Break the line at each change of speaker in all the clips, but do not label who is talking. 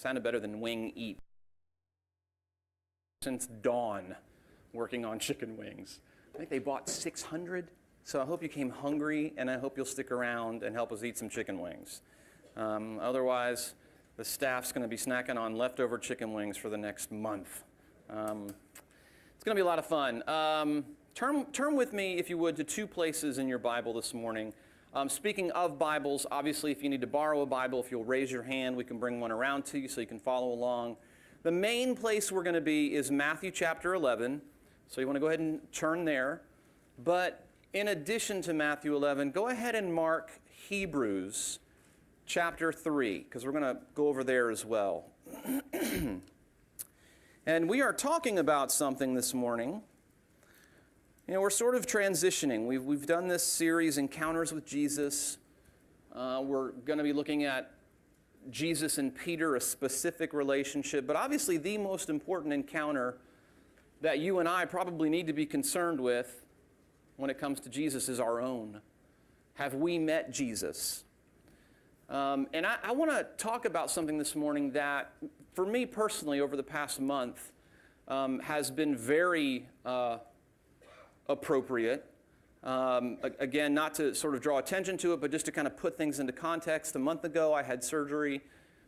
Sounded better than wing eat. Since dawn, working on chicken wings. I think they bought 600. So I hope you came hungry, and I hope you'll stick around and help us eat some chicken wings. Otherwise, the staff's going to be snacking on leftover chicken wings for the next month. It's going to be a lot of fun. Turn with me, if you would, to two places in your Bible this morning. Speaking of Bibles, obviously, if you need to borrow a Bible, if you'll raise your hand, we can bring one around to you so you can follow along. The main place we're going to be is Matthew chapter 11. So you want to go ahead and turn there. But in addition to Matthew 11, go ahead and mark Hebrews chapter 3, because we're going to go over there as well. And we are talking about something this morning. You know, we're sort of transitioning. We've done this series, Encounters with Jesus. We're going to be looking at Jesus and Peter, a specific relationship. But obviously the most important encounter that you and I probably need to be concerned with when it comes to Jesus is our own. Have we met Jesus? And I want to talk about something this morning that, for me personally, over the past month, has been very appropriate. Again, not to sort of draw attention to it, but just to kind of put things into context. A month ago, I had surgery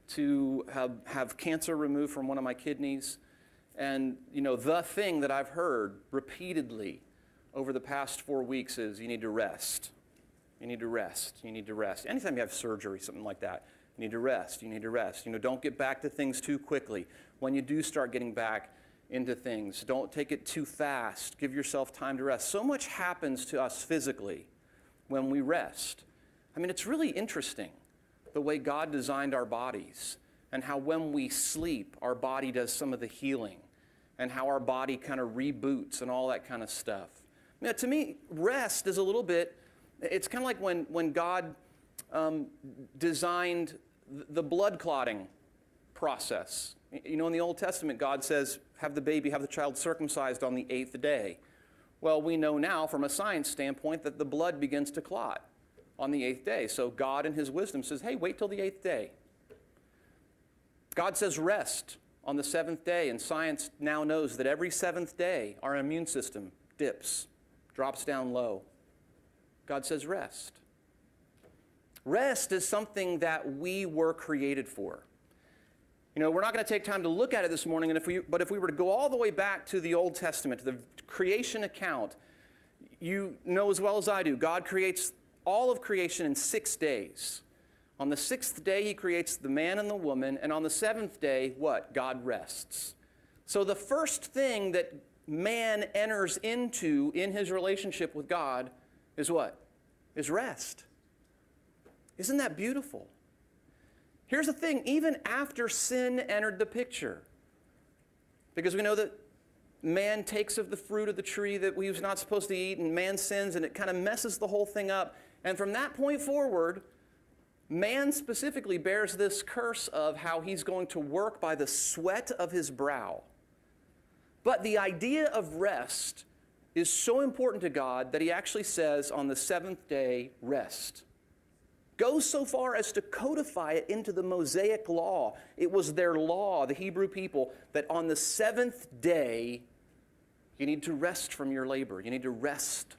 to have cancer removed from one of my kidneys. And, you know, the thing that I've heard repeatedly over the past 4 weeks is you need to rest. You need to rest. You need to rest. Anytime you have surgery, something like that, you need to rest. You need to rest. You know, don't get back to things too quickly. When you do start getting back into things, don't take it too fast. Give yourself time to rest. So much happens to us physically when we rest. I mean, it's really interesting the way God designed our bodies and how when we sleep, our body does some of the healing and how our body kind of reboots and all that kind of stuff. Now, to me, rest is a little bit, it's kind of like when God designed the blood clotting process. You know, in the Old Testament, God says, have the child circumcised on the 8th day. Well, we know now from a science standpoint that the blood begins to clot on the 8th day. So God in his wisdom says, hey, wait till the 8th day. God says rest on the 7th day, and science now knows that every 7th day, our immune system drops down low. God says rest. Rest is something that we were created for. You know, we're not going to take time to look at it this morning, but if we were to go all the way back to the Old Testament, to the creation account, you know as well as I do, God creates all of creation in 6 days. On the 6th day, he creates the man and the woman, and on the 7th day, what? God rests. So the first thing that man enters into in his relationship with God is what? Is rest. Isn't that beautiful? Here's the thing, even after sin entered the picture, because we know that man takes of the fruit of the tree that he was not supposed to eat, and man sins, and it kind of messes the whole thing up. And from that point forward, man specifically bears this curse of how he's going to work by the sweat of his brow. But the idea of rest is so important to God that he actually says on the 7th day, rest. Goes so far as to codify it into the Mosaic law. It was their law, the Hebrew people, that on the 7th day, you need to rest from your labor. You need to rest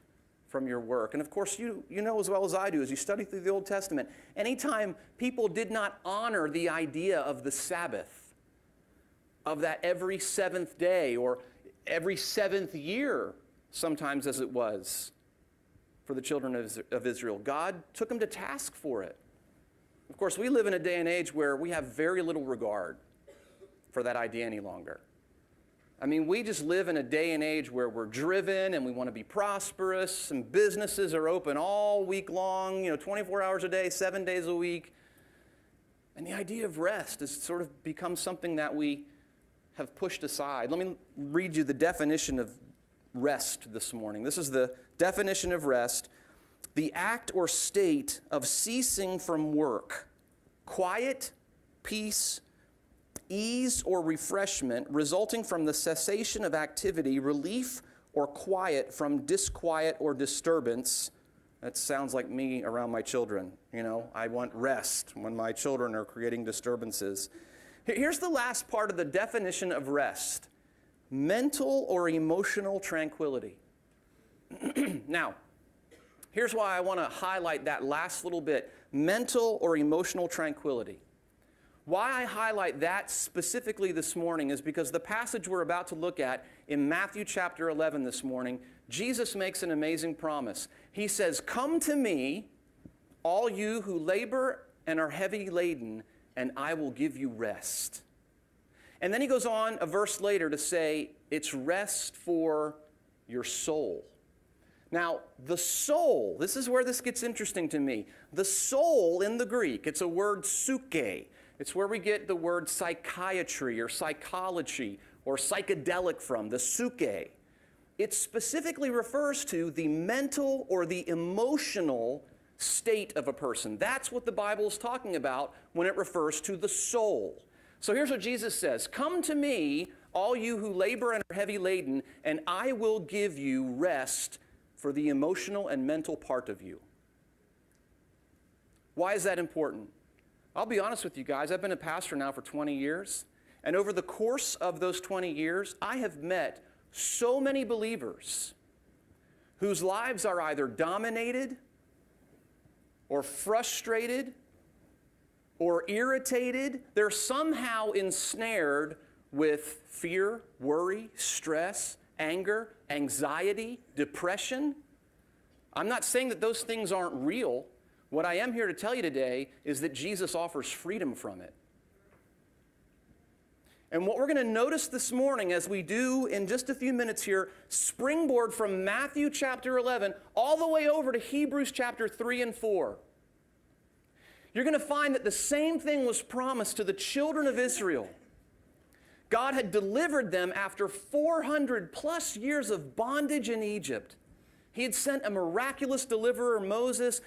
from your work. And of course, you know as well as I do, as you study through the Old Testament, anytime people did not honor the idea of the Sabbath, of that every 7th day or every 7th year, sometimes as it was for the children of Israel, God took them to task for it. Of course, we live in a day and age where we have very little regard for that idea any longer. I mean, we just live in a day and age where we're driven and we want to be prosperous, and businesses are open all week long, 24 hours a day, 7 days a week. And the idea of rest has sort of become something that we have pushed aside. Let me read you the definition of rest this morning. This is the definition of rest: the act or state of ceasing from work, quiet, peace, ease, or refreshment resulting from the cessation of activity, relief or quiet from disquiet or disturbance. That sounds like me around my children. I want rest when my children are creating disturbances. Here's the last part of the definition of rest: mental or emotional tranquility. Now, here's why I want to highlight that last little bit: mental or emotional tranquility. Why I highlight that specifically this morning is because the passage we're about to look at in Matthew chapter 11 this morning, Jesus makes an amazing promise. He says, "Come to me, all you who labor and are heavy laden, and I will give you rest." And then he goes on a verse later to say, it's rest for your soul. Now, the soul, this is where this gets interesting to me. The soul in the Greek, it's a word psyche. It's where we get the word psychiatry or psychology or psychedelic from, the psyche. It specifically refers to the mental or the emotional state of a person. That's what the Bible is talking about when it refers to the soul. So here's what Jesus says: "Come to me, all you who labor and are heavy laden, and I will give you rest for the emotional and mental part of you." Why is that important? I'll be honest with you guys, I've been a pastor now for 20 years, and over the course of those 20 years, I have met so many believers whose lives are either dominated or frustrated or irritated. They're somehow ensnared with fear, worry, stress, anger, anxiety, depression. I'm not saying that those things aren't real. What I am here to tell you today is that Jesus offers freedom from it. And what we're going to notice this morning, as we do in just a few minutes here, springboard from Matthew chapter 11 all the way over to Hebrews chapter 3 and 4. You're going to find that the same thing was promised to the children of Israel. God had delivered them after 400 plus years of bondage in Egypt. He had sent a miraculous deliverer, Moses.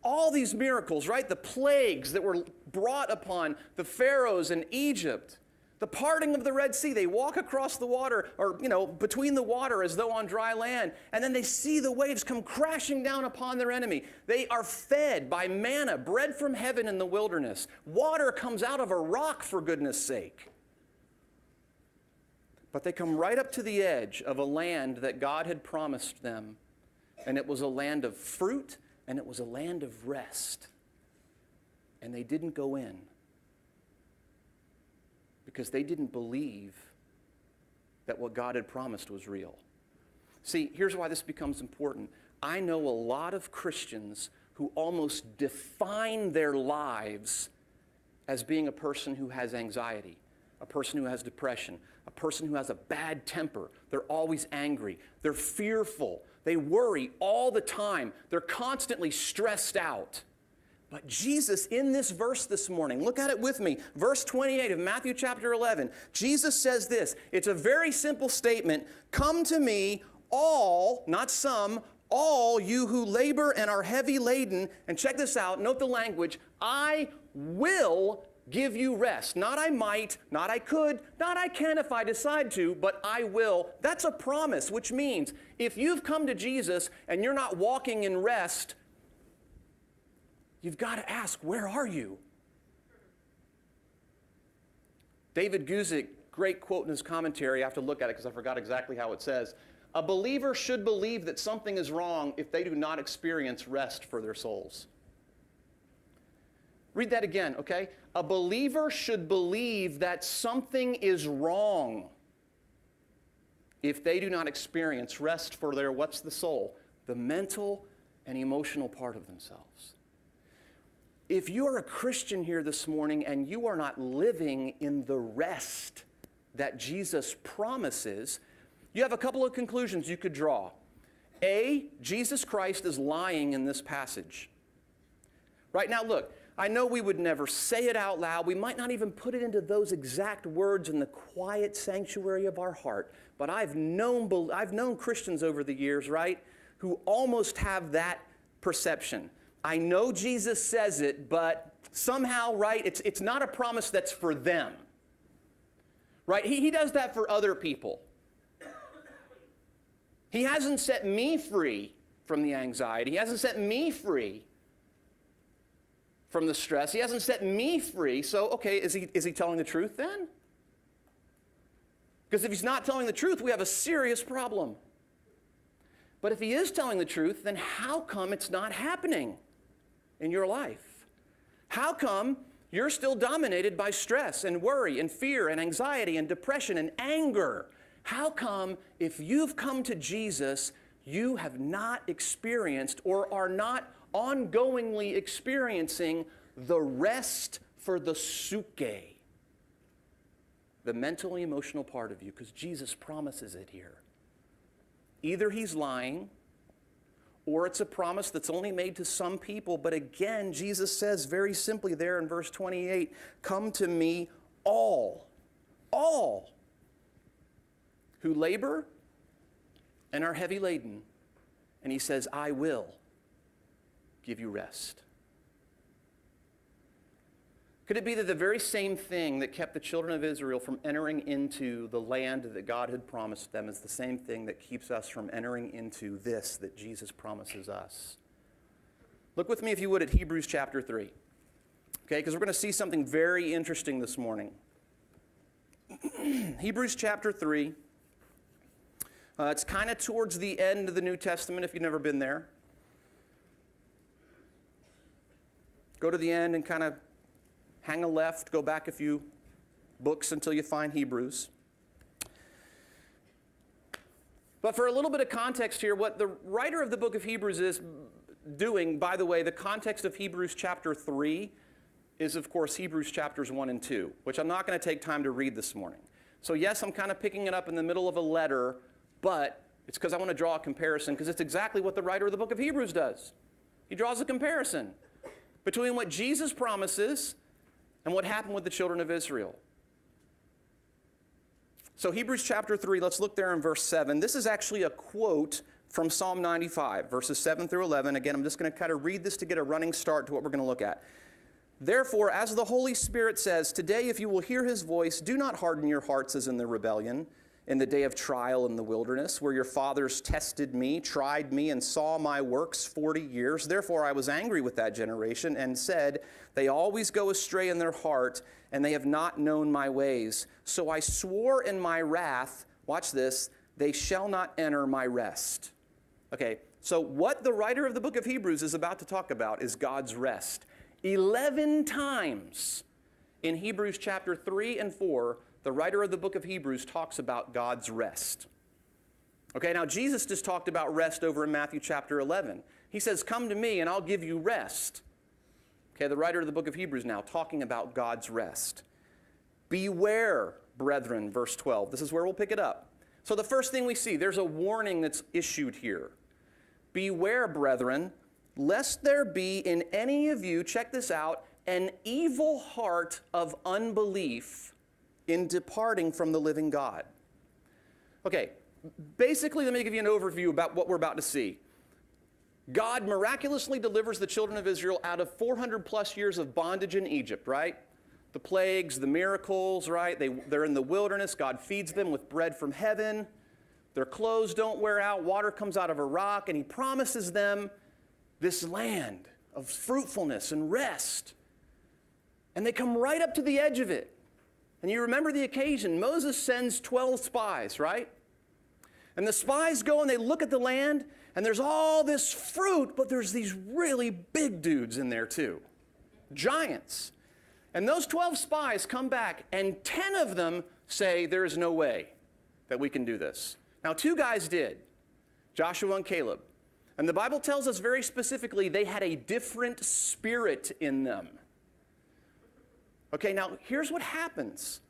All these miracles, right? The plagues that were brought upon the pharaohs in Egypt. The parting of the Red Sea. They walk across the water, or, between the water as though on dry land. And then they see the waves come crashing down upon their enemy. They are fed by manna, bread from heaven in the wilderness. Water comes out of a rock, for goodness sake. But they come right up to the edge of a land that God had promised them. And it was a land of fruit, and it was a land of rest. And they didn't go in because they didn't believe that what God had promised was real. See, here's why this becomes important. I know a lot of Christians who almost define their lives as being a person who has anxiety, a person who has depression, a person who has a bad temper. They're always angry. They're fearful. They worry all the time. They're constantly stressed out. But Jesus, in this verse this morning, look at it with me. Verse 28 of Matthew chapter 11. Jesus says this. It's a very simple statement. "Come to me, all," not some, "all you who labor and are heavy laden." And check this out. Note the language. "I will give you rest." Not I might, not I could, not I can if I decide to, but I will. That's a promise, which means if you've come to Jesus and you're not walking in rest, you've got to ask, where are you? David Guzik, great quote in his commentary. I have to look at it because I forgot exactly how it says. "A believer should believe that something is wrong if they do not experience rest for their souls." Read that again, okay? A believer should believe that something is wrong if they do not experience rest for their, what's the soul? The mental and emotional part of themselves. If you are a Christian here this morning and you are not living in the rest that Jesus promises, you have a couple of conclusions you could draw. A, Jesus Christ is lying in this passage. Right now, look, I know we would never say it out loud. We might not even put it into those exact words in the quiet sanctuary of our heart. But I've known Christians over the years, right, who almost have that perception. I know Jesus says it, but somehow, right, it's not a promise that's for them. Right? He does that for other people. He hasn't set me free from the anxiety. He hasn't set me free from the stress. He hasn't set me free. So, okay, is he telling the truth then? Because if he's not telling the truth, we have a serious problem. But if he is telling the truth, then how come it's not happening in your life? How come you're still dominated by stress and worry and fear and anxiety and depression and anger? How come if you've come to Jesus, you have not experienced or are not ongoingly experiencing the rest for the suke, the mentally emotional part of you? Because Jesus promises it here. Either he's lying, or it's a promise that's only made to some people. But again, Jesus says very simply there in verse 28, come to me all who labor and are heavy laden. And he says, I will give you rest. Could it be that the very same thing that kept the children of Israel from entering into the land that God had promised them is the same thing that keeps us from entering into this that Jesus promises us? Look with me, if you would, at Hebrews chapter 3. Okay, because we're going to see something very interesting this morning. Hebrews chapter 3. It's kind of towards the end of the New Testament if you've never been there. Go to the end and kind of hang a left, go back a few books until you find Hebrews. But for a little bit of context here, what the writer of the book of Hebrews is doing, by the way, the context of Hebrews chapter 3 is, of course, Hebrews chapters 1 and 2, which I'm not going to take time to read this morning. So yes, I'm kind of picking it up in the middle of a letter, but it's because I want to draw a comparison, because it's exactly what the writer of the book of Hebrews does. He draws a comparison between what Jesus promises and what happened with the children of Israel. So Hebrews chapter 3, let's look there in verse 7. This is actually a quote from Psalm 95, verses 7 through 11. Again, I'm just going to kind of read this to get a running start to what we're going to look at. Therefore, as the Holy Spirit says, today if you will hear his voice, do not harden your hearts as in the rebellion, in the day of trial in the wilderness, where your fathers tested me, tried me, and saw my works 40 years. Therefore I was angry with that generation and said, they always go astray in their heart, and they have not known my ways. So I swore in my wrath, watch this, they shall not enter my rest. Okay, so what the writer of the book of Hebrews is about to talk about is God's rest. 11 times in Hebrews chapter 3 and 4, the writer of the book of Hebrews talks about God's rest. Okay, now Jesus just talked about rest over in Matthew chapter 11. He says, come to me and I'll give you rest. Okay, the writer of the book of Hebrews now talking about God's rest. Beware, brethren, verse 12. This is where we'll pick it up. So the first thing we see, there's a warning that's issued here. Beware, brethren, lest there be in any of you, check this out, an evil heart of unbelief in departing from the living God. Okay, basically, let me give you an overview about what we're about to see. God miraculously delivers the children of Israel out of 400 plus years of bondage in Egypt, right? The plagues, the miracles, right? They're in the wilderness. God feeds them with bread from heaven. Their clothes don't wear out. Water comes out of a rock, and he promises them this land of fruitfulness and rest. And they come right up to the edge of it. And you remember the occasion. Moses sends 12 spies, right? And the spies go and they look at the land, and there's all this fruit, but there's these really big dudes in there too. Giants. And those 12 spies come back, and 10 of them say, there is no way that we can do this. Now, 2 guys did, Joshua and Caleb. And the Bible tells us very specifically they had a different spirit in them. Okay, now here's what happens.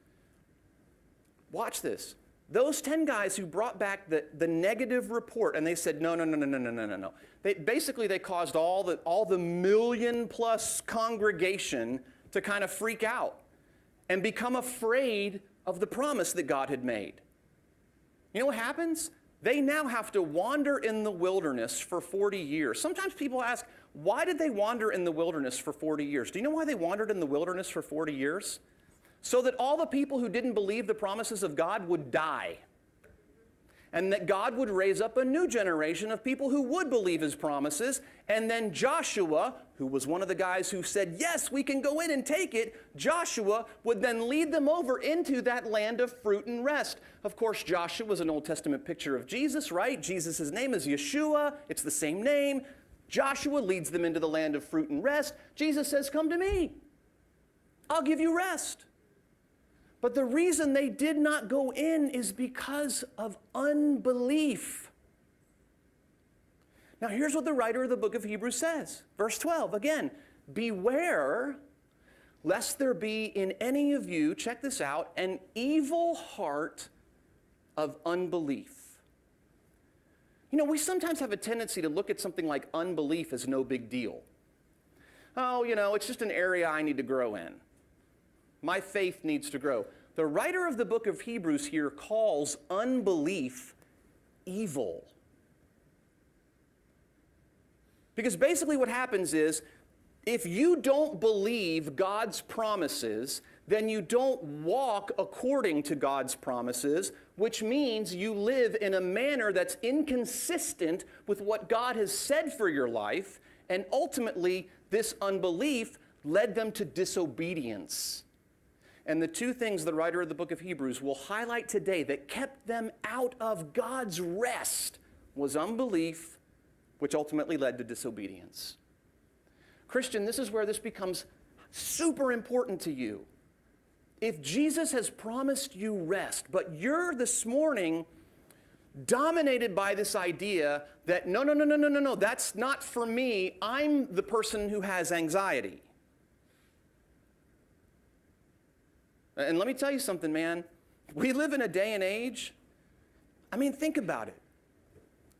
Watch this. Those 10 guys who brought back the negative report, and they said, no. They caused all the million-plus congregation to kind of freak out and become afraid of the promise that God had made. You know what happens? They now have to wander in the wilderness for 40 years. Sometimes people ask, why did they wander in the wilderness for 40 years? Do you know why they wandered in the wilderness for 40 years? So that all the people who didn't believe the promises of God would die. and that God would raise up a new generation of people who would believe his promises. And then Joshua, who was one of the guys who said, yes, we can go in and take it, Joshua would then lead them over into that land of fruit and rest. Of course, Joshua was an Old Testament picture of Jesus, right? Jesus' name is Yeshua. It's the same name. Joshua leads them into the land of fruit and rest. Jesus says, come to me. I'll give you rest. But the reason they did not go in is because of unbelief. Now, here's what the writer of the book of Hebrews says. Verse 12, again, beware lest there be in any of you, check this out, an evil heart of unbelief. You know, we sometimes have a tendency to look at something like unbelief as no big deal. Oh, you know, it's just an area I need to grow in. My faith needs to grow. The writer of the book of Hebrews here calls unbelief evil. Because basically what happens is, if you don't believe God's promises, then you don't walk according to God's promises, which means you live in a manner that's inconsistent with what God has said for your life, and ultimately this unbelief led them to disobedience. And the two things the writer of the book of Hebrews will highlight today that kept them out of God's rest was unbelief, which ultimately led to disobedience. Christian, this is where this becomes super important to you. If Jesus has promised you rest, but you're this morning dominated by this idea that no, that's not for me. I'm the person who has anxiety. And let me tell you something, man. We live in a day and age, I mean, think about it.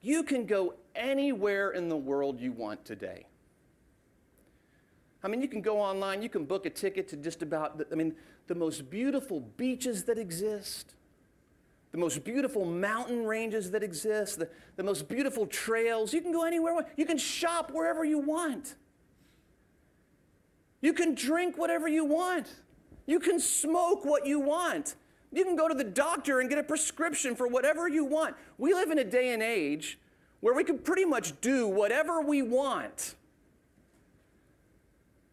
You can go anywhere in the world you want today. I mean, you can go online, you can book a ticket to just about, the most beautiful beaches that exist, the most beautiful mountain ranges that exist, the most beautiful trails. You can go anywhere. You can shop wherever you want. You can drink whatever you want. You can smoke what you want. You can go to the doctor and get a prescription for whatever you want. We live in a day and age where we can pretty much do whatever we want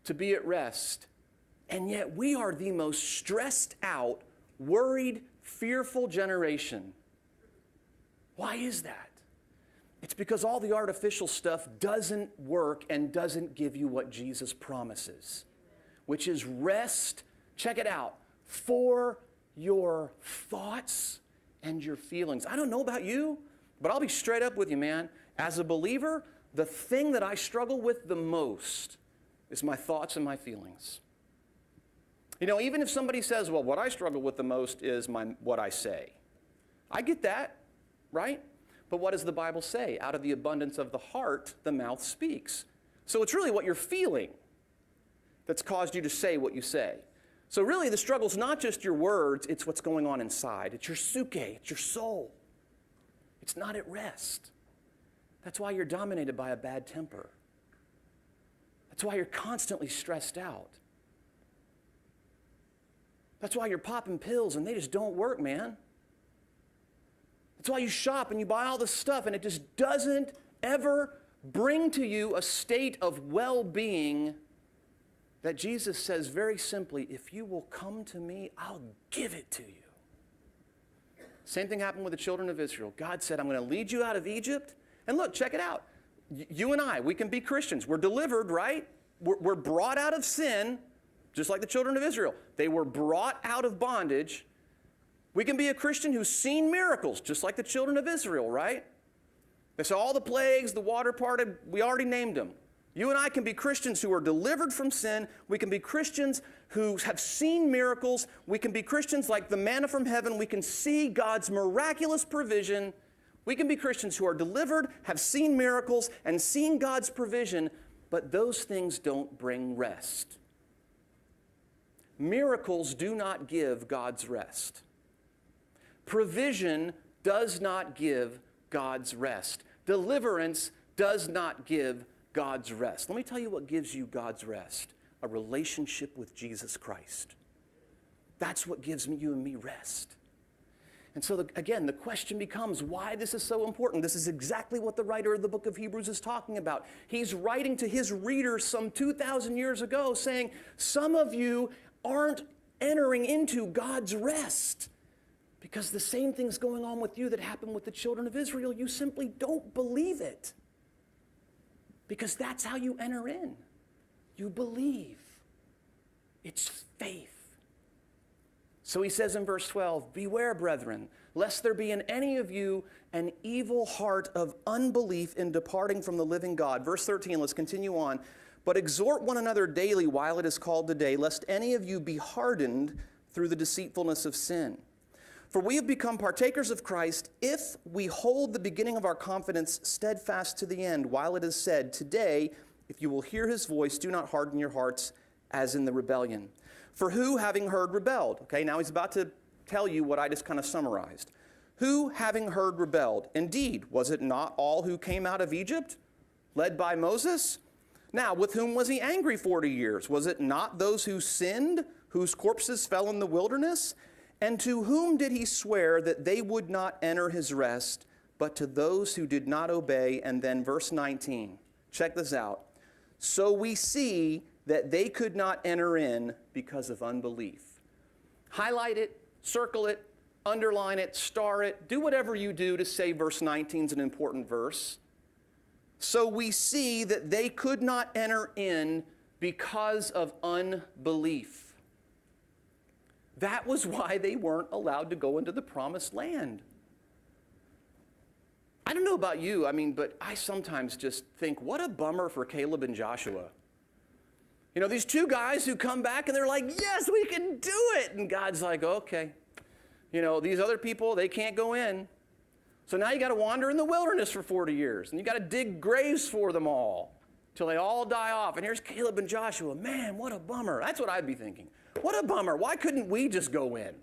to be at rest. And yet we are the most stressed out, worried, fearful generation. Why is that? It's because all the artificial stuff doesn't work and doesn't give you what Jesus promises, which is rest. Check it out, for your thoughts and your feelings. I don't know about you, but I'll be straight up with you, man. As a believer, the thing that I struggle with the most is my thoughts and my feelings. You know, even if somebody says, well, what I struggle with the most is what I say. I get that, right? But what does the Bible say? Out of the abundance of the heart, the mouth speaks. So it's really what you're feeling that's caused you to say what you say. So really, the struggle's not just your words, it's what's going on inside. It's your psyche, it's your soul. It's not at rest. That's why you're dominated by a bad temper. That's why you're constantly stressed out. That's why you're popping pills and they just don't work, man. That's why you shop and you buy all this stuff and it just doesn't ever bring to you a state of well-being that Jesus says very simply, if you will come to me, I'll give it to you. Same thing happened with the children of Israel. God said, I'm going to lead you out of Egypt. And look, check it out. You and I, we can be Christians. We're delivered, right? We're brought out of sin, just like the children of Israel. They were brought out of bondage. We can be a Christian who's seen miracles, just like the children of Israel, right? They saw all the plagues, the water parted. We already named them. You and I can be Christians who are delivered from sin. We can be Christians who have seen miracles. We can be Christians like the manna from heaven. We can see God's miraculous provision. We can be Christians who are delivered, have seen miracles, and seen God's provision, but those things don't bring rest. Miracles do not give God's rest. Provision does not give God's rest. Deliverance does not give God's rest. Let me tell you what gives you God's rest. A relationship with Jesus Christ. That's what gives you and me rest. And so, again, the question becomes why this is so important. This is exactly what the writer of the book of Hebrews is talking about. He's writing to his readers some 2,000 years ago saying, some of you aren't entering into God's rest because the same thing's going on with you that happened with the children of Israel. You simply don't believe it because that's how you enter in. You believe. It's faith. So he says in verse 12, beware, brethren, lest there be in any of you an evil heart of unbelief in departing from the living God. Verse 13, let's continue on. But exhort one another daily while it is called today, lest any of you be hardened through the deceitfulness of sin. For we have become partakers of Christ if we hold the beginning of our confidence steadfast to the end, while it is said, today, if you will hear his voice, do not harden your hearts as in the rebellion. For who, having heard, rebelled? Okay, now he's about to tell you what I just kind of summarized. Who, having heard, rebelled? Indeed, was it not all who came out of Egypt, led by Moses? Now, with whom was he angry 40 years? Was it not those who sinned, whose corpses fell in the wilderness? And to whom did he swear that they would not enter his rest, but to those who did not obey? And then verse 19, check this out. So we see that they could not enter in because of unbelief. Highlight it, circle it, underline it, star it, do whatever you do to say verse 19 is an important verse. So we see that they could not enter in because of unbelief. That was why they weren't allowed to go into the promised land. I don't know about you, but I sometimes just think, what a bummer for Caleb and Joshua. You know, these two guys who come back and they're like, yes, we can do it. And God's like, okay. You know, these other people, they can't go in. So now you got to wander in the wilderness for 40 years. And you got to dig graves for them all till they all die off. And here's Caleb and Joshua. Man, what a bummer. That's what I'd be thinking. What a bummer. Why couldn't we just go in?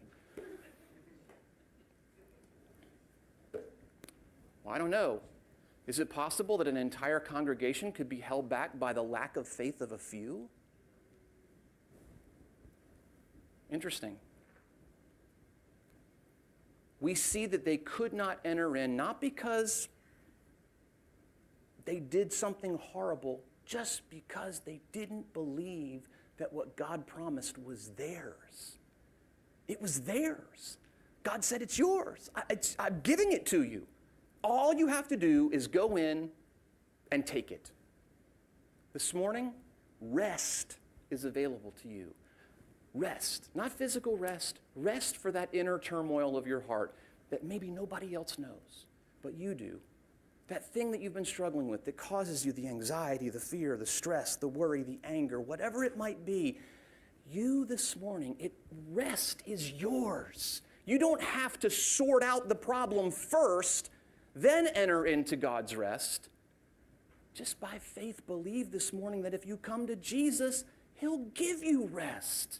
Well, I don't know. Is it possible that an entire congregation could be held back by the lack of faith of a few? Interesting. We see that they could not enter in, not because they did something horrible, just because they didn't believe that what God promised was theirs. It was theirs. God said, it's yours. I'm giving it to you. All you have to do is go in and take it. This morning, rest is available to you. Rest, not physical rest, rest for that inner turmoil of your heart that maybe nobody else knows, but you do. That thing that you've been struggling with that causes you the anxiety, the fear, the stress, the worry, the anger, whatever it might be, you this morning, rest is yours. You don't have to sort out the problem first, then enter into God's rest. Just by faith, believe this morning that if you come to Jesus, he'll give you rest.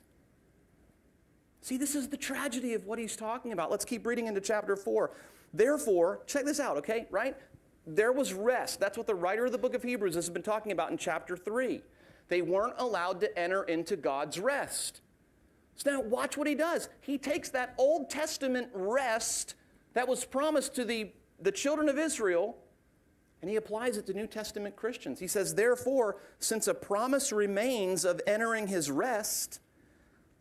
See, this is the tragedy of what he's talking about. Let's keep reading into chapter 4. Therefore, check this out, okay, right? There was rest. That's what the writer of the book of Hebrews has been talking about in chapter 3. They weren't allowed to enter into God's rest. So now watch what he does. He takes that Old Testament rest that was promised to the children of Israel, and he applies it to New Testament Christians. He says, therefore, since a promise remains of entering his rest,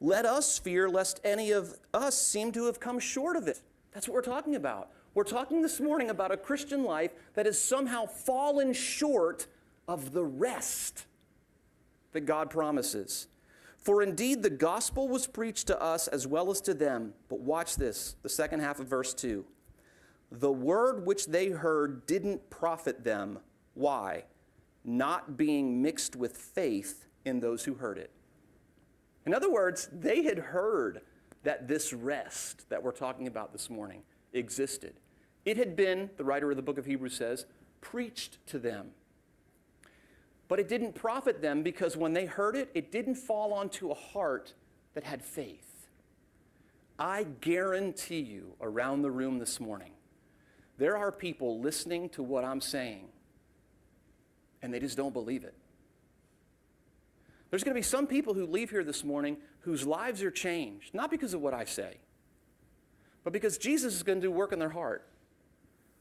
let us fear lest any of us seem to have come short of it. That's what we're talking about. We're talking this morning about a Christian life that has somehow fallen short of the rest that God promises. For indeed the gospel was preached to us as well as to them. But watch this, the second half of verse 2. The word which they heard didn't profit them. Why? Not being mixed with faith in those who heard it. In other words, they had heard that this rest that we're talking about this morning existed. It had been, the writer of the book of Hebrews says, preached to them. But it didn't profit them because when they heard it, it didn't fall onto a heart that had faith. I guarantee you around the room this morning, there are people listening to what I'm saying, and they just don't believe it. There's going to be some people who leave here this morning whose lives are changed, not because of what I say, but because Jesus is going to do work in their heart.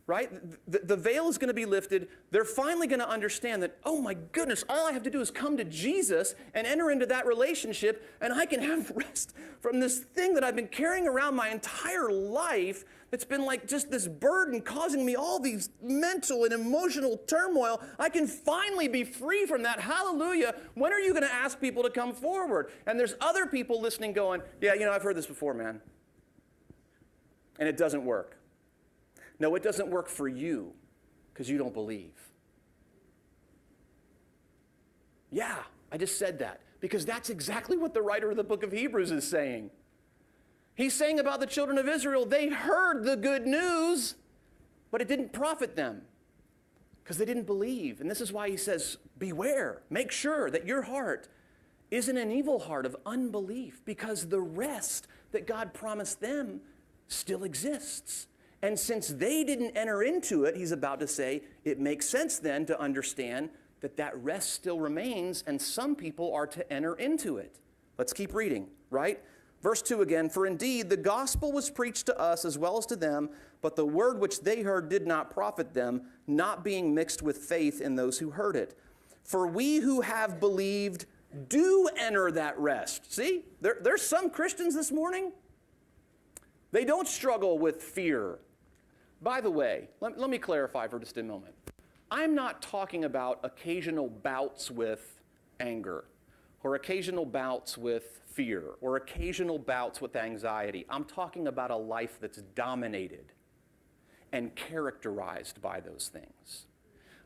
Right? The veil is going to be lifted. They're finally going to understand that, oh my goodness, all I have to do is come to Jesus and enter into that relationship, and I can have rest from this thing that I've been carrying around my entire life that's been like just this burden causing me all these mental and emotional turmoil. I can finally be free from that. Hallelujah. When are you going to ask people to come forward? And there's other people listening going, yeah, I've heard this before, man. And it doesn't work. No, it doesn't work for you because you don't believe. Yeah, I just said that because that's exactly what the writer of the book of Hebrews is saying. He's saying about the children of Israel, they heard the good news, but it didn't profit them because they didn't believe. And this is why he says, beware, make sure that your heart isn't an evil heart of unbelief, because the rest that God promised them still exists. And since they didn't enter into it, he's about to say, it makes sense then to understand that that rest still remains, and some people are to enter into it. Let's keep reading, right? Verse 2 again, for indeed the gospel was preached to us as well as to them, but the word which they heard did not profit them, not being mixed with faith in those who heard it. For we who have believed do enter that rest. See, there's some Christians this morning, they don't struggle with fear. By the way, let me clarify for just a moment. I'm not talking about occasional bouts with anger, or occasional bouts with fear, or occasional bouts with anxiety. I'm talking about a life that's dominated and characterized by those things.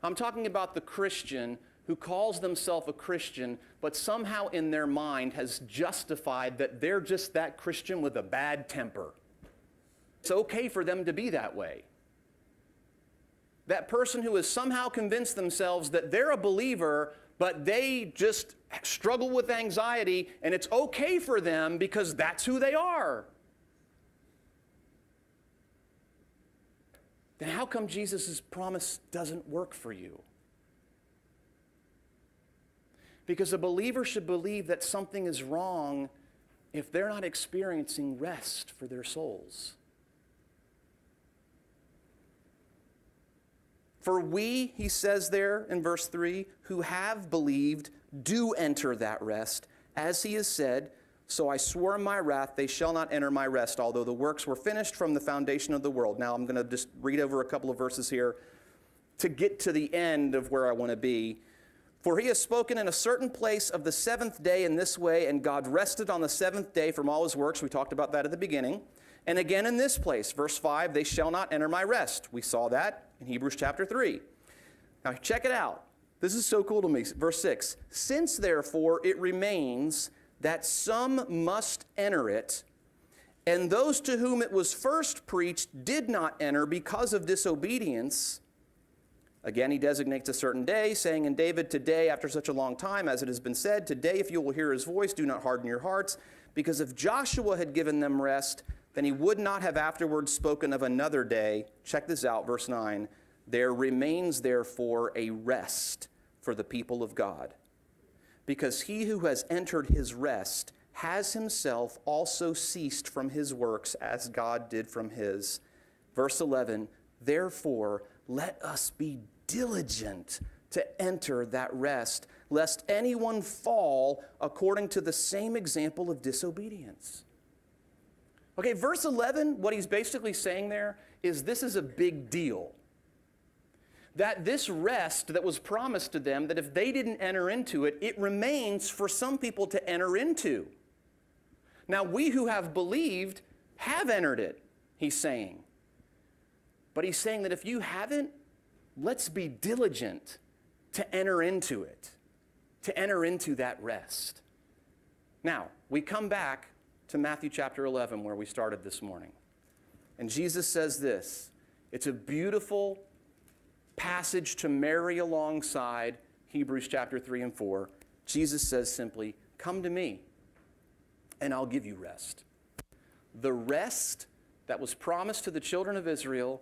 I'm talking about the Christian who calls themselves a Christian, but somehow in their mind has justified that they're just that Christian with a bad temper. It's okay for them to be that way. That person who has somehow convinced themselves that they're a believer, but they just struggle with anxiety, and it's okay for them because that's who they are. Then how come Jesus' promise doesn't work for you? Because a believer should believe that something is wrong if they're not experiencing rest for their souls. For we, he says there in verse 3, who have believed, do enter that rest. As he has said, so I swore in my wrath, they shall not enter my rest, although the works were finished from the foundation of the world. Now I'm going to just read over a couple of verses here to get to the end of where I want to be. For he has spoken in a certain place of the seventh day in this way, and God rested on the seventh day from all his works. We talked about that at the beginning. And again in this place, verse 5, they shall not enter my rest. We saw that in Hebrews chapter 3. Now check it out. This is so cool to me. Verse 6, since therefore it remains that some must enter it, and those to whom it was first preached did not enter because of disobedience. Again, he designates a certain day, saying in David, today, after such a long time, as it has been said, today, if you will hear his voice, do not harden your hearts, because if Joshua had given them rest, then he would not have afterwards spoken of another day. Check this out, verse 9. There remains therefore a rest for the people of God, because he who has entered his rest has himself also ceased from his works as God did from his. Verse 11, therefore let us be diligent to enter that rest, lest anyone fall according to the same example of disobedience. Okay, verse 11, what he's basically saying there is this is a big deal. That this rest that was promised to them, that if they didn't enter into it, it remains for some people to enter into. Now, we who have believed have entered it, he's saying. But he's saying that if you haven't, let's be diligent to enter into it, to enter into that rest. Now, we come back to Matthew chapter 11 where we started this morning. And Jesus says this. It's a beautiful passage to marry alongside Hebrews chapter 3 and 4. Jesus says simply, come to me and I'll give you rest. The rest that was promised to the children of Israel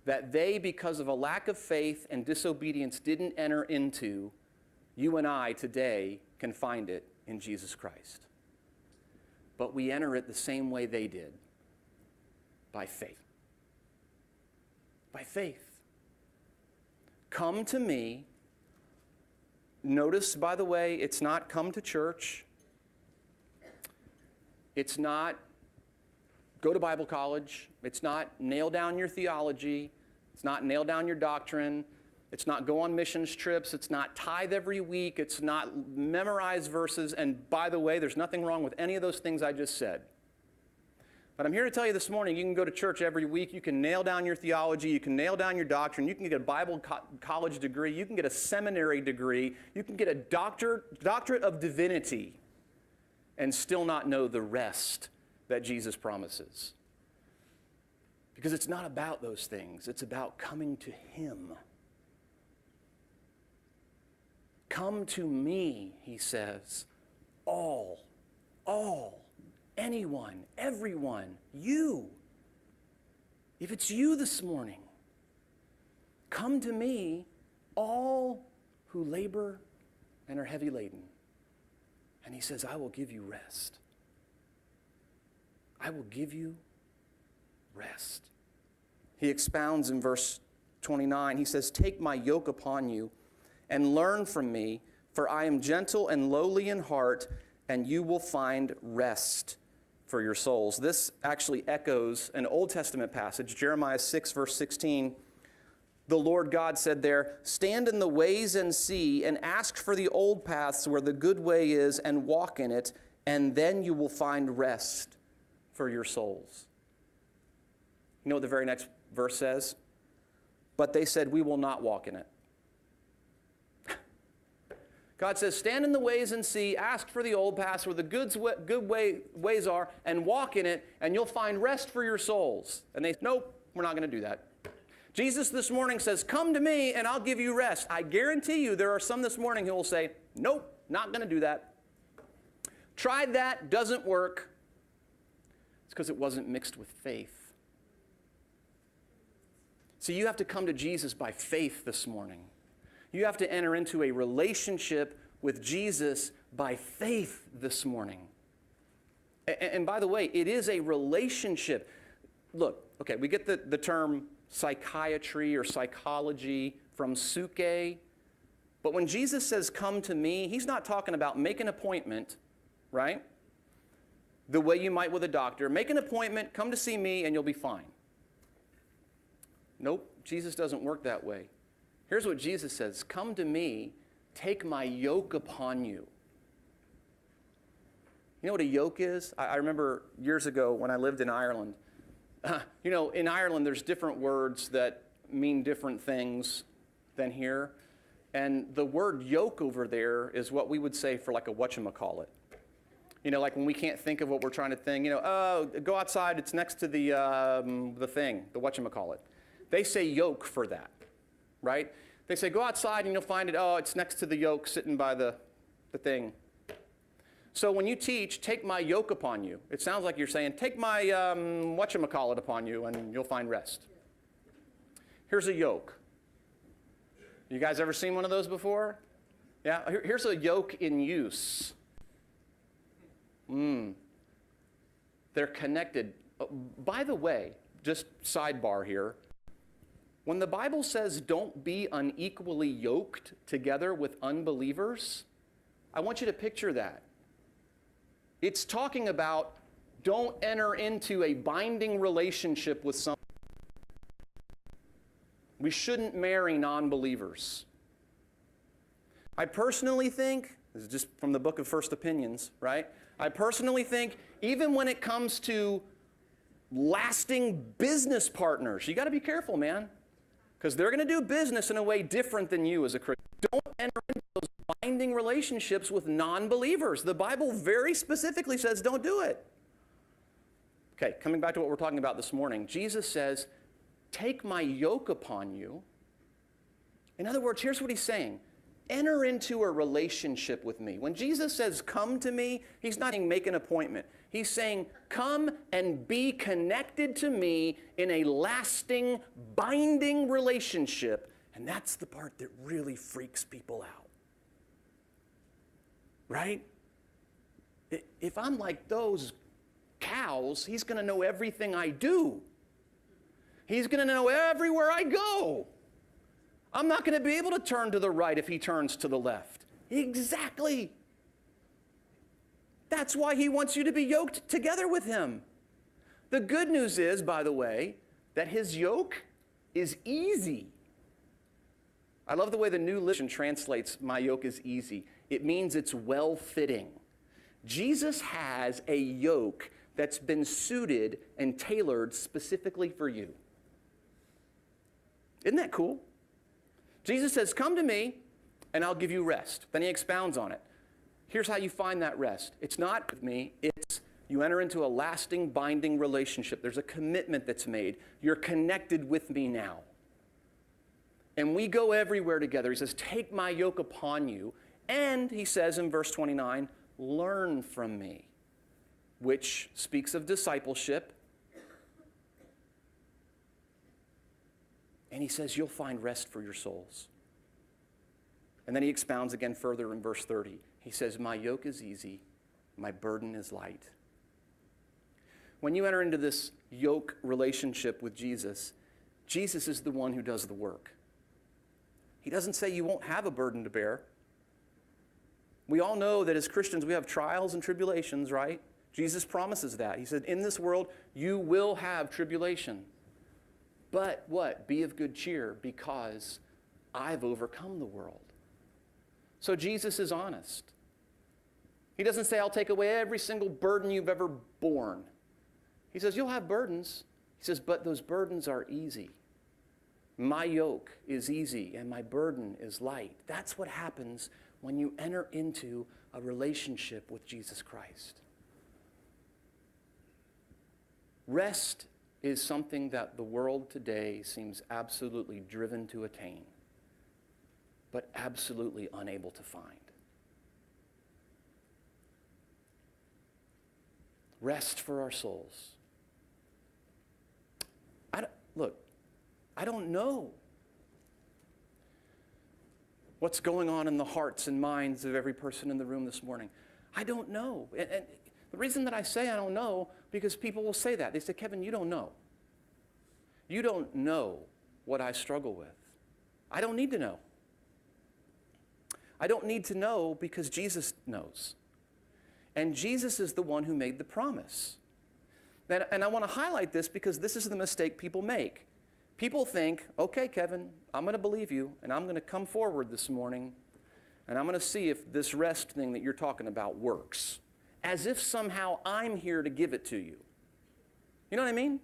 that they, because of a lack of faith and disobedience, didn't enter into, you and I today can find it in Jesus Christ. But we enter it the same way they did. by faith. By faith. Come to me. Notice, by the way, it's not come to church. It's not go to Bible college. It's not nail down your theology. It's not nail down your doctrine. It's not go on missions trips. It's not tithe every week. It's not memorize verses. And by the way, there's nothing wrong with any of those things I just said. But I'm here to tell you this morning, you can go to church every week. You can nail down your theology. You can nail down your doctrine. You can get a Bible college degree. You can get a seminary degree. You can get a doctorate of divinity and still not know the rest that Jesus promises. Because it's not about those things. It's about coming to Him. Come to me, He says, all, anyone, everyone, you. If it's you this morning, come to me, all who labor and are heavy laden. And He says, I will give you rest. I will give you rest. He expounds in verse 29. He says, take my yoke upon you and learn from me, for I am gentle and lowly in heart, and you will find rest for your souls. This actually echoes an Old Testament passage, Jeremiah 6, verse 16. The Lord God said there, stand in the ways and see, and ask for the old paths where the good way is, and walk in it, and then you will find rest for your souls. You know what the very next verse says? But they said, we will not walk in it. God says, stand in the ways and see, ask for the old paths where the good ways are, and walk in it, and you'll find rest for your souls. And they say, nope, we're not going to do that. Jesus this morning says, come to me and I'll give you rest. I guarantee you there are some this morning who will say, nope, not going to do that. Tried that, doesn't work. It's because it wasn't mixed with faith. So you have to come to Jesus by faith this morning. You have to enter into a relationship with Jesus by faith this morning. And by the way, it is a relationship. Look, okay, we get the term psychiatry or psychology from suke. But when Jesus says, come to me, He's not talking about make an appointment, right? The way you might with a doctor. Make an appointment, come to see me, and you'll be fine. Nope, Jesus doesn't work that way. Here's what Jesus says, come to me, take my yoke upon you. You know what a yoke is? I remember years ago when I lived in Ireland. In Ireland there's different words that mean different things than here. And the word yoke over there is what we would say for like a whatchamacallit. Like when we can't think of what we're trying to think, oh, go outside, it's next to the thing, the whatchamacallit. They say yoke for that. Right? They say, go outside and you'll find it, oh, it's next to the yoke sitting by the thing. So when you teach, take my yoke upon you, it sounds like you're saying, take my whatchamacallit upon you and you'll find rest. Here's a yoke. You guys ever seen one of those before? Yeah, here's a yoke in use. They're connected. By the way, just sidebar here. When the Bible says don't be unequally yoked together with unbelievers, I want you to picture that. It's talking about don't enter into a binding relationship with someone. We shouldn't marry non-believers. I personally think, this is just from the book of First Opinions, right? I personally think even when it comes to lasting business partners, you got to be careful, man. Because they're going to do business in a way different than you as a Christian. Don't enter into those binding relationships with non-believers. The Bible very specifically says don't do it. Okay, coming back to what we're talking about this morning. Jesus says, take my yoke upon you. In other words, here's what He's saying. Enter into a relationship with me. When Jesus says, come to me, He's not saying make an appointment. He's saying, come and be connected to me in a lasting, binding relationship. And that's the part that really freaks people out. Right? If I'm like those cows, He's going to know everything I do. He's going to know everywhere I go. I'm not going to be able to turn to the right if he turns to the left. Exactly. That's why he wants you to be yoked together with him. The good news is, by the way, that his yoke is easy. I love the way the New Living Translation translates my yoke is easy. It means it's well-fitting. Jesus has a yoke that's been suited and tailored specifically for you. Isn't that cool? Jesus says, come to me and I'll give you rest. Then he expounds on it. Here's how you find that rest. It's not with me, it's you enter into a lasting, binding relationship. There's a commitment that's made. You're connected with me now. And we go everywhere together. He says, take my yoke upon you. And he says in verse 29, learn from me, which speaks of discipleship. And he says, you'll find rest for your souls. And then he expounds again further in verse 30. He says, my yoke is easy, my burden is light. When you enter into this yoke relationship with Jesus, Jesus is the one who does the work. He doesn't say you won't have a burden to bear. We all know that as Christians we have trials and tribulations, right? Jesus promises that. He said, in this world you will have tribulation. But what? Be of good cheer, because I've overcome the world. So Jesus is honest. He doesn't say, I'll take away every single burden you've ever borne. He says, you'll have burdens. He says, but those burdens are easy. My yoke is easy and my burden is light. That's what happens when you enter into a relationship with Jesus Christ. Rest is something that the world today seems absolutely driven to attain, but absolutely unable to find. Rest for our souls. I don't know what's going on in the hearts and minds of every person in the room this morning. I don't know. And the reason that I say I don't know, because people will say that. They say, Kevin, you don't know. You don't know what I struggle with. I don't need to know. I don't need to know because Jesus knows. And Jesus is the one who made the promise. And I want to highlight this because this is the mistake people make. People think, okay, Kevin, I'm going to believe you, and I'm going to come forward this morning, and I'm going to see if this rest thing that you're talking about works, as if somehow I'm here to give it to you. You know what I mean?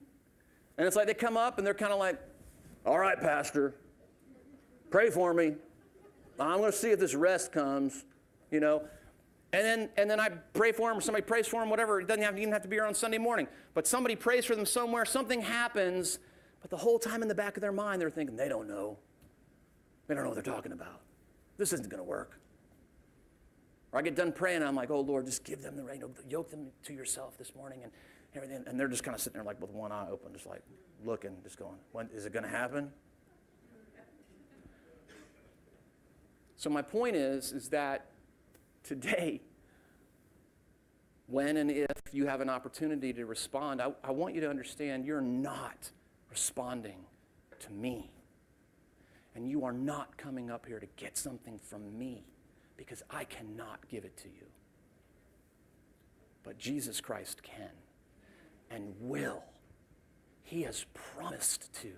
And it's like they come up, and they're kind of like, all right, Pastor, pray for me. I'm going to see if this rest comes, you know. And then I pray for them, or somebody prays for them, whatever. It doesn't even have to be here on Sunday morning. But somebody prays for them somewhere, something happens, but the whole time in the back of their mind, they're thinking, they don't know. They don't know what they're talking about. This isn't going to work. Or I get done praying, and I'm like, oh, Lord, just give them the rain. Yoke them to yourself this morning and everything. And they're just kind of sitting there like with one eye open, just like looking, just going, when is it going to happen? So my point is that today, when and if you have an opportunity to respond, I want you to understand you're not responding to me. And you are not coming up here to get something from me, because I cannot give it to you. But Jesus Christ can and will. He has promised to.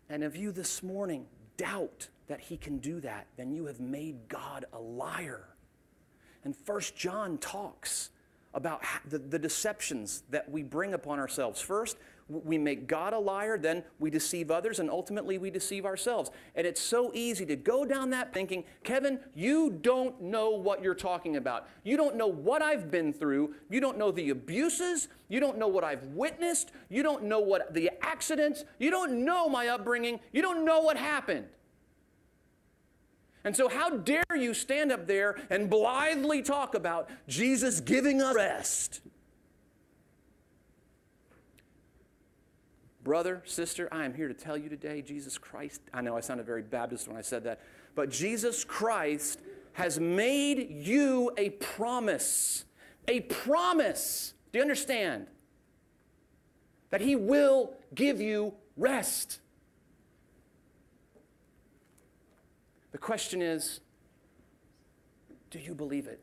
And if you this morning doubt that he can do that, then you have made God a liar. And 1 John talks about the deceptions that we bring upon ourselves. First, we make God a liar, then we deceive others, and ultimately we deceive ourselves. And it's so easy to go down that thinking, Kevin, you don't know what you're talking about. You don't know what I've been through. You don't know the abuses. You don't know what I've witnessed. You don't know what the accidents. You don't know my upbringing. You don't know what happened. And so how dare you stand up there and blithely talk about Jesus giving us rest? Brother, sister, I am here to tell you today, Jesus Christ, I know I sounded very Baptist when I said that, but Jesus Christ has made you a promise. A promise. Do you understand? That he will give you Rest. The question is, do you believe it?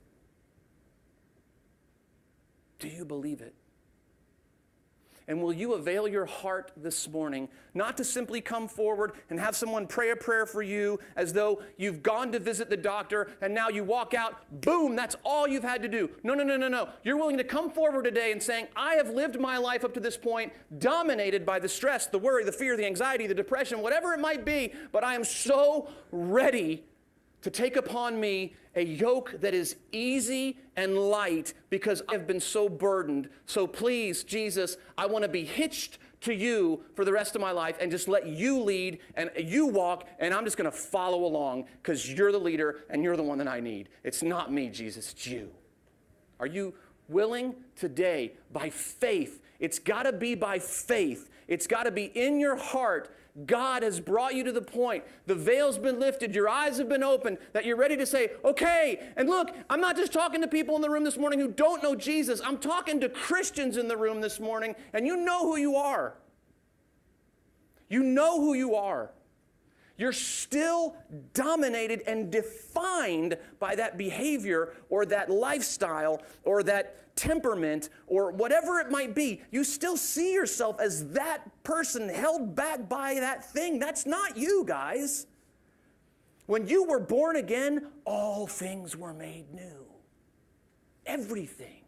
Do you believe it? And will you avail your heart this morning not to simply come forward and have someone pray a prayer for you as though you've gone to visit the doctor and now you walk out, boom, that's all you've had to do. No, no, no, no, no. You're willing to come forward today and saying, I have lived my life up to this point dominated by the stress, the worry, the fear, the anxiety, the depression, whatever it might be, but I am so ready to take upon me a yoke that is easy and light because I have been so burdened. So please, Jesus, I want to be hitched to you for the rest of my life and just let you lead and you walk, and I'm just going to follow along because you're the leader and you're the one that I need. It's not me, Jesus, it's you. Are you willing today by faith? It's got to be by faith. It's got to be in your heart. God has brought you to the point, the veil's been lifted, your eyes have been opened, that you're ready to say, okay, and look, I'm not just talking to people in the room this morning who don't know Jesus. I'm talking to Christians in the room this morning, and you know who you are. You know who you are. You're still dominated and defined by that behavior or that lifestyle or that temperament or whatever it might be. You still see yourself as that person held back by that thing. That's not you, guys. When you were born again, all things were made new. Everything.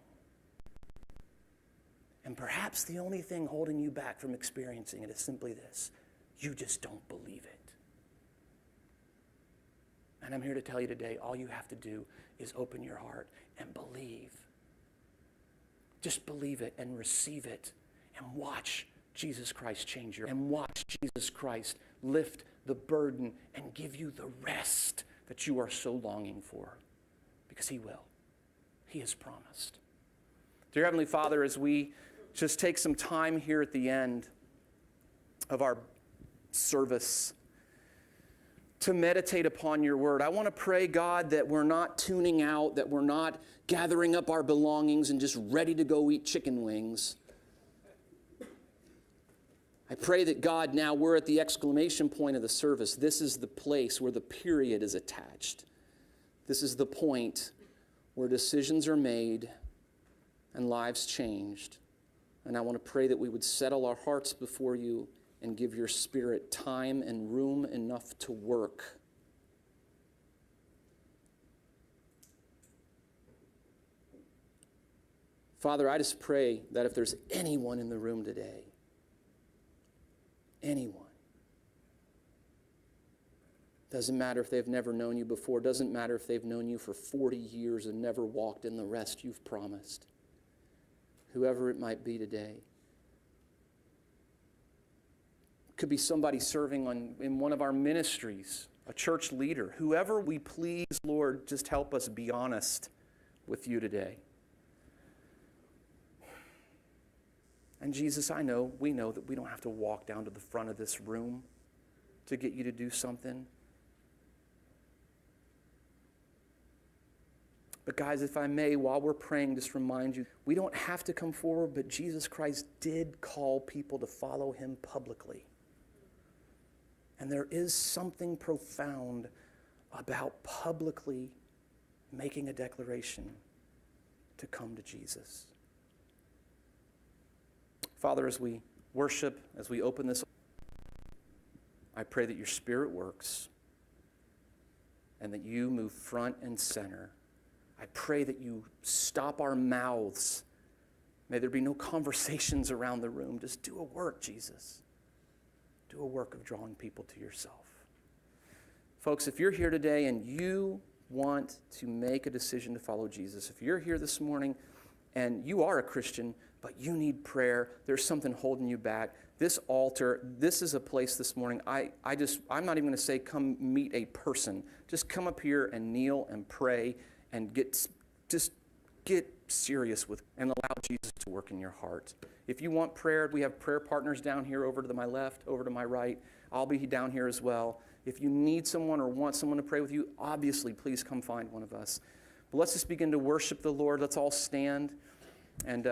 And perhaps the only thing holding you back from experiencing it is simply this: you just don't believe it. And I'm here to tell you today, all you have to do is open your heart and believe. Just believe it and receive it and watch Jesus Christ change your life. And watch Jesus Christ lift the burden and give you the rest that you are so longing for. Because He will. He has promised. Dear Heavenly Father, as we just take some time here at the end of our service to meditate upon your word, I want to pray, God, that we're not tuning out, that we're not gathering up our belongings and just ready to go eat chicken wings. I pray that, God, now we're at the exclamation point of the service. This is the place where the period is attached. This is the point where decisions are made and lives changed. And I want to pray that we would settle our hearts before you and give your Spirit time and room enough to work. Father, I just pray that if there's anyone in the room today, anyone, doesn't matter if they've never known you before, doesn't matter if they've known you for 40 years and never walked in the rest you've promised, whoever it might be today. Could be somebody serving in one of our ministries, a church leader. Whoever we please, Lord, just help us be honest with you today. And Jesus, we know that we don't have to walk down to the front of this room to get you to do something. But guys, if I may, while we're praying, just remind you, we don't have to come forward, but Jesus Christ did call people to follow him publicly. And there is something profound about publicly making a declaration to come to Jesus. Father, as we worship, as we open this, I pray that your Spirit works and that you move front and center. I pray that you stop our mouths. May there be no conversations around the room. Just do a work, Jesus. Do a work of drawing people to yourself. Folks, if you're here today and you want to make a decision to follow Jesus, if you're here this morning and you are a Christian, but you need prayer, there's something holding you back, this altar, this is a place this morning, I'm not even going to say come meet a person. Just come up here and kneel and pray and get serious with and allow Jesus to work in your heart. If you want prayer, we have prayer partners down here over to my left, over to my right. I'll be down here as well. If you need someone or want someone to pray with you, obviously, please come find one of us. But let's just begin to worship the Lord. Let's all stand. And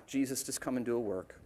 Jesus, just come and do a work.